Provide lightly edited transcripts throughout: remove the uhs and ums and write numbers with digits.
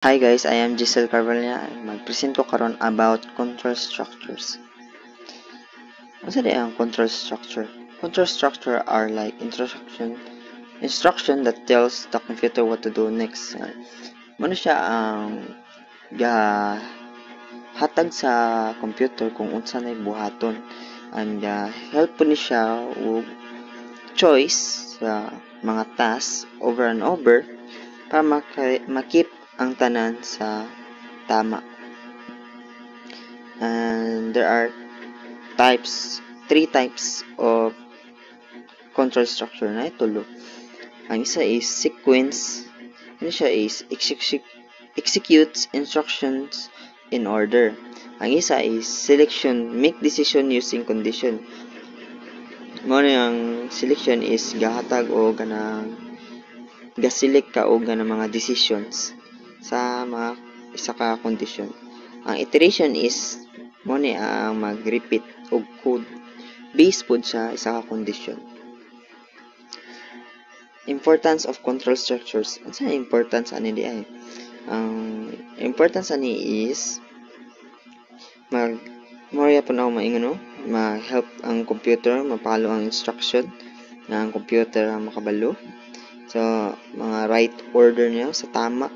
Hi guys, I am Giselle Carvalho. Mag-present ko karon about control structures. Unsa di ang control structure? Control structure are like instruction that tells the computer what to do next. Mano siya ang hatag sa computer kung unsa nay buhaton and help po ni siya og choice sa mga tasks over and over para makip ang tanan sa tama. And there are three types of control structure na itulo. Ang isa is sequence. Ano siya is executes instructions in order. Ang isa is selection, make decision using condition. Mo ang selection is gahatag o ga-select ka og ganang mga decisions sa mga isa ka condition. Ang iteration is mo ang mag-repeat og code based pod sa isa ka condition. Importance of control structures. Unsa ang importance ani di ay? Ang importance ani is Maria po na ako maingon no? Ma-help ang computer, mapalo ang instruction na ang computer ang makabalo. So, mga right order niya sa tama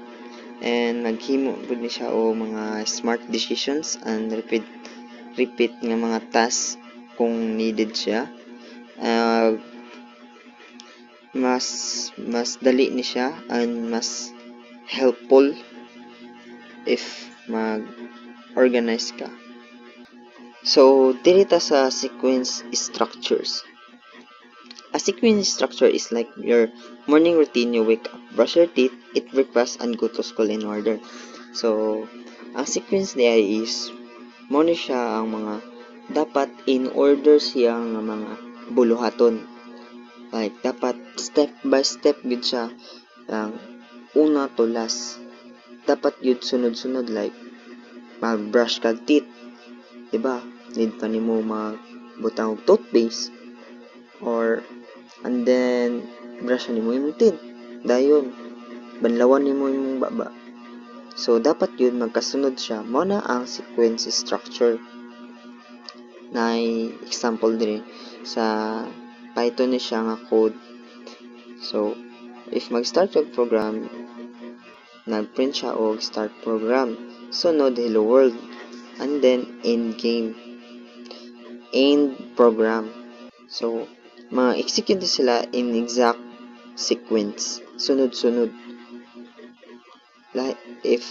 and maghimo pud ni siya o mga smart decisions and repeat nga mga tasks kung needed siya. Mas dali ni siya and mas helpful if mag-organize ka. So, diri ta sa sequence structures. A sequence structure is like your morning routine. You wake up, brush your teeth, eat breakfast, and go to school in order. So, ang sequence niya is mo ni siya ang mga dapat in order siya nga mga buluhaton. Like, dapat step by step gid siya ang una to last. Dapat yun sunod-sunod like mag-brush kag teeth. Diba? Need pa nimo magbutang og toothpaste or and then brush nimo imong teeth. Dayon banlawan nimo imong baba. So dapat yun magkasunod siya. Mao na ang sequence structure. Na example diri sa Python ni siya nga code. So if mag-start yung program, nag-print siya og start program. Sunod hello world and then end game. End program. So ma-execute sila in exact sequence. Sunod-sunod. Like, if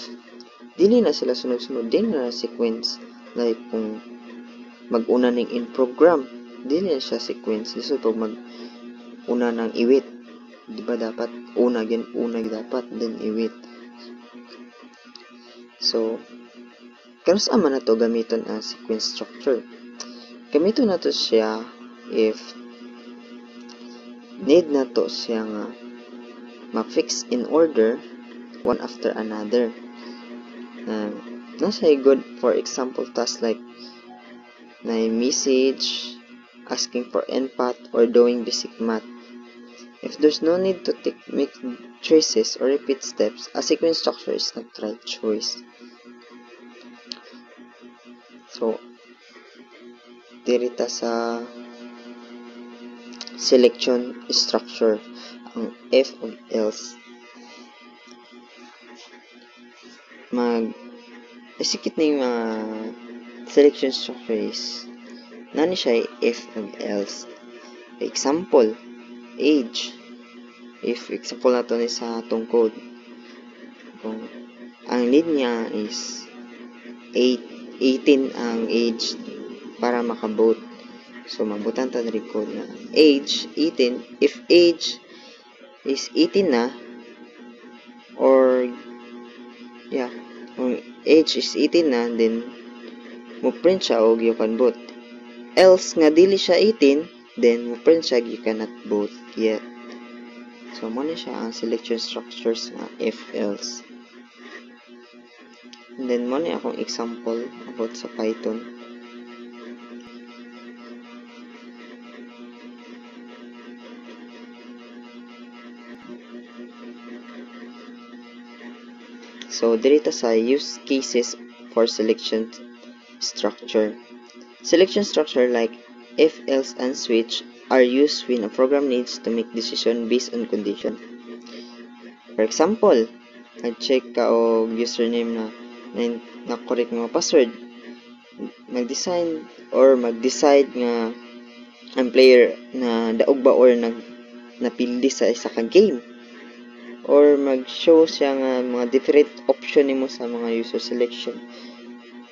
dili na sila sunod-sunod, dili na sequence. Like, kung mag-una ng in program, dili na siya sequence. So, pag mag-una ng iwit, di ba dapat una dapat, then iwit. So, kanus ama na to gamiton ang sequence structure. Gamiton na to siya if need na to siya nga ma-fix in order one after another. Nasa good for example tasks like na message, asking for input, or doing basic math. If there's no need to make traces or repeat steps, a sequence structure is not the right choice. So, dirita sa selection structure, ang if of else. Isikit na yung mga selection structure is nani siya if of else. Example, age. If example nato ni sa atong code, kung ang need niya is 18 ang age para makaboot. So, mabutan ta na code na age 18. If age is 18 na, or age is 18 na, then mo print siya og you can vote. Else nga dili siya 18, then mo print siya you cannot vote yet. So mo na siya ang selection structures nga if else. And then mo na akong example about sa Python. So dito sa use cases for selection structure. Selection structure like if, else, and switch are used when a program needs to make decision based on condition. For example, nag-check ka og username na correct nga password. Mag-decide nga ang player na daog ba or napildi sa isa ka game, or mag-show siya nga mga different option nimo sa mga user selection.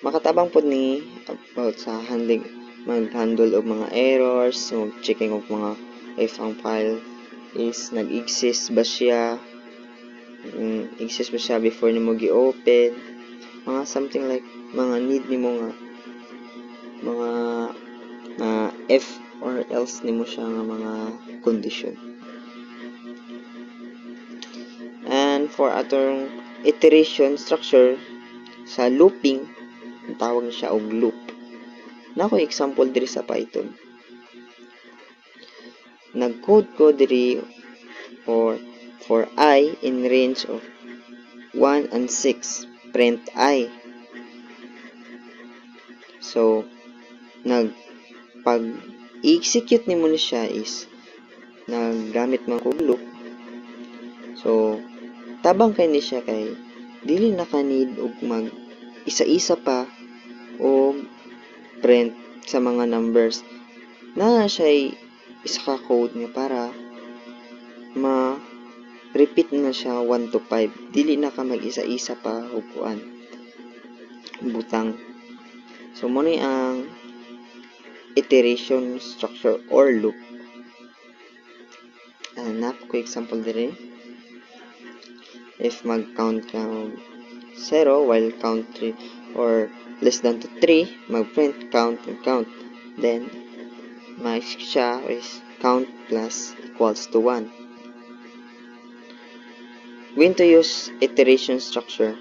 Makatabang pod ni about sa mag-handle og mga errors, mag-checking og mga if ang file is nag-exist ba siya, before nimo gi-open, mga something like mga need nimo nga mga if or else nimo siya nga mga condition. And for atong iteration structure sa looping, tawag siya og loop. Na ko example diri sa Python. Nag-code ko diri for I in range of 1 and 6, print I. So pag i-execute nimo ni siya is naggamit man ko loop. So tabang kay ni siya kay dili na ka need og mag isa-isa pa o print sa mga numbers. Na siya isa ka code nga para ma-repeat na siya 1 to 5. Dili na ka mag-isa-isa pa og kuan butang. So mo ni ang iteration structure or loop. Nap ko example diri. If mag-count ka 0 while count 3 or less than to 3, mag-print count and count. Then siya is count plus equals to 1. When to use iteration structure?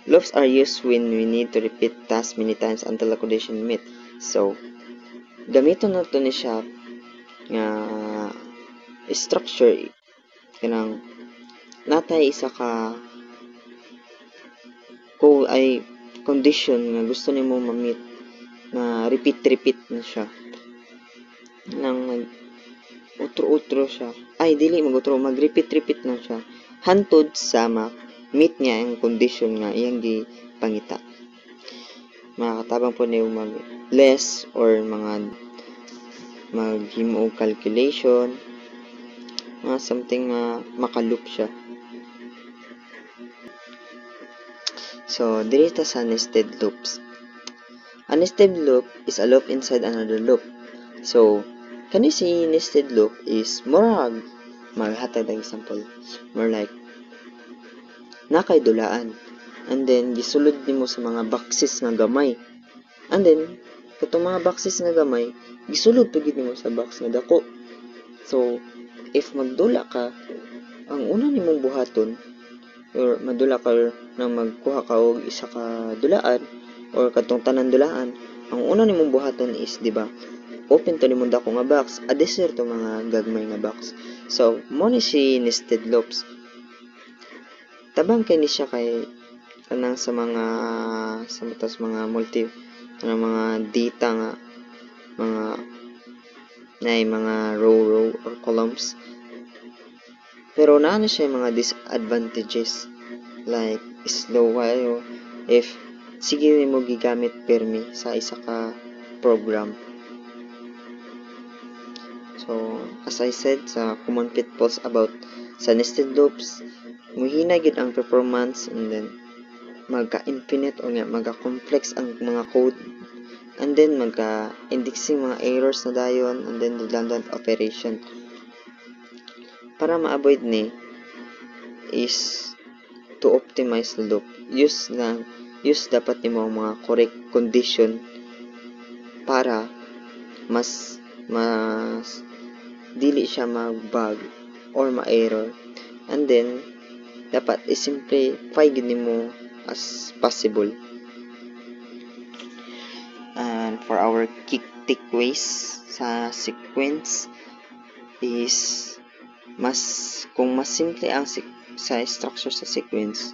Loops are used when we need to repeat tasks many times until the condition met. So gamiton nato ni siya nga structure kanang natay isa ka condition nga gusto nimo ma-meet na repeat na siya nang utro siya, dili mag-repeat na siya hantod sa meet niya ang condition nga iyang gipangita. Makakatabang po niyo mag less or maghimo og calculation, something makaloop siya. So dito sa nested loops. A nested loop is a loop inside another loop. So kani si nested loop is more maghatag ng example, more like nakay dulaan, and then gisulod nimo sa mga boxes nga gamay, and then katong mga boxes nga gamay gisulod pagid nimo sa box nga dako. So if magdula ka, ang una nimong buhaton or madula ka na magkuha ka og isa ka dulaan or katong tanan dulaan, ang una nimong buhaton is di ba open to nimong dako nga box, addiser to mga gagmay nga box. So mo ni si nested loops. Tabang kay ni siya kay kanang sa mga mga data nga mga row or columns. Pero naa siya mga disadvantages like slow while if sige mo gigamit permi sa isa ka program. So as I said, sa common pitfalls about sa nested loops, muhina gid ang performance, and then magka-infinite o nga magka-complex ang mga code, and then magka-indexing mga errors na dayon, and then redundant operation. Para ma-avoid ni is to optimize the loop. Use dapat nimo ang mga correct condition para mas dili siya mag-bug or ma-error, and then dapat i-simplify gid nimo as possible. And for our key takeaways sa sequence is kung mas simple ang sa structure sa sequence,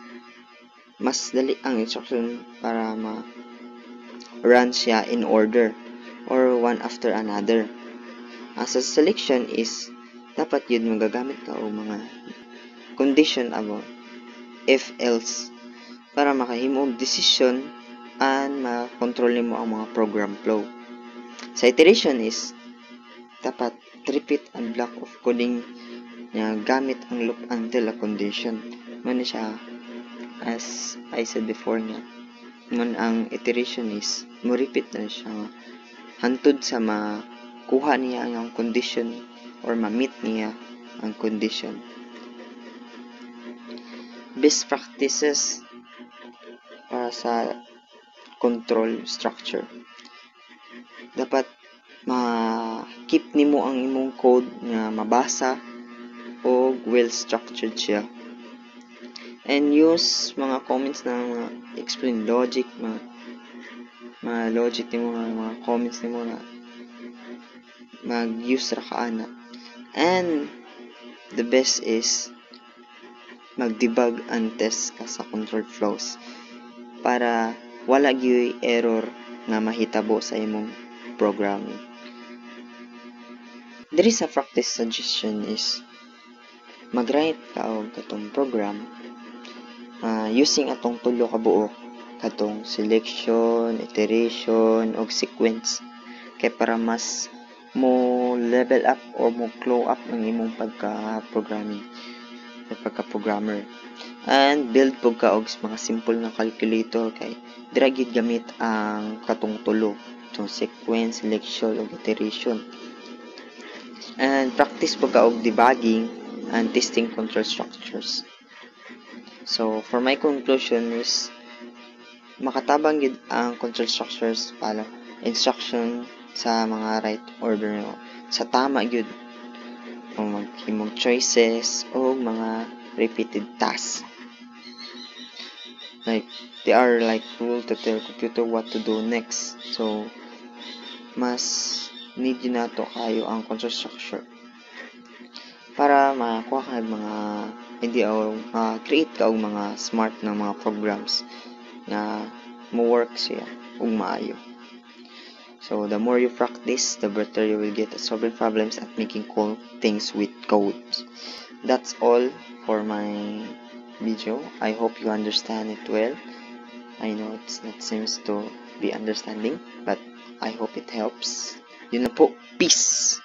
mas dali ang instruction para ma-run siya in order or one after another. As a selection is dapat yun magagamit ka o mga condition about if else para makahimo og decision and makontrol mo ang mga program flow. Sa iteration is dapat repeat ang block of coding na gamit ang loop until a condition. Man siya, as I said before nga, man ang iteration is mo repeat na siya hantod sa makuha niya ang condition or ma-meet niya ang condition. Best practices para sa control structure. Dapat ma-keep nimo ang imong code nga mabasa o well-structured siya. And use mga comments na explain logic, mga logic nimo, mga comments nimo na mag-use ra ka ana. And the best is mag-debug and test ka sa control flows para wala gyud error nga mahitabo sa imong programming. Diri sa practice suggestion is mag-write ka og katong program using atong tulo ka buok katong selection, iteration og sequence kay para mas mo level up or mo glow up ang imong pagka-programming pagka-programmer. And build po ka og mga simple na calculator kay dira gyud gamit ang katong tulo, itong sequence, selection ug iteration. And practice po ka og debugging and testing control structures. So for my conclusion is makatabang gyud ang control structures para instruction sa mga right order no. Sa tama gyud o maghimong choices o mga repeated tasks. Like they are like rule to tell computer what to do next. So mas need yun nato kayo ang control structure para makakuha ka mga hindi o create ka og mga smart na mga programs na mo work siya ug maayo. So the more you practice, the better you will get at solving problems at making cool things with codes. That's all for my video. I hope you understand it well. I know it's not seems to be understanding, but I hope it helps. Yun na po. Peace!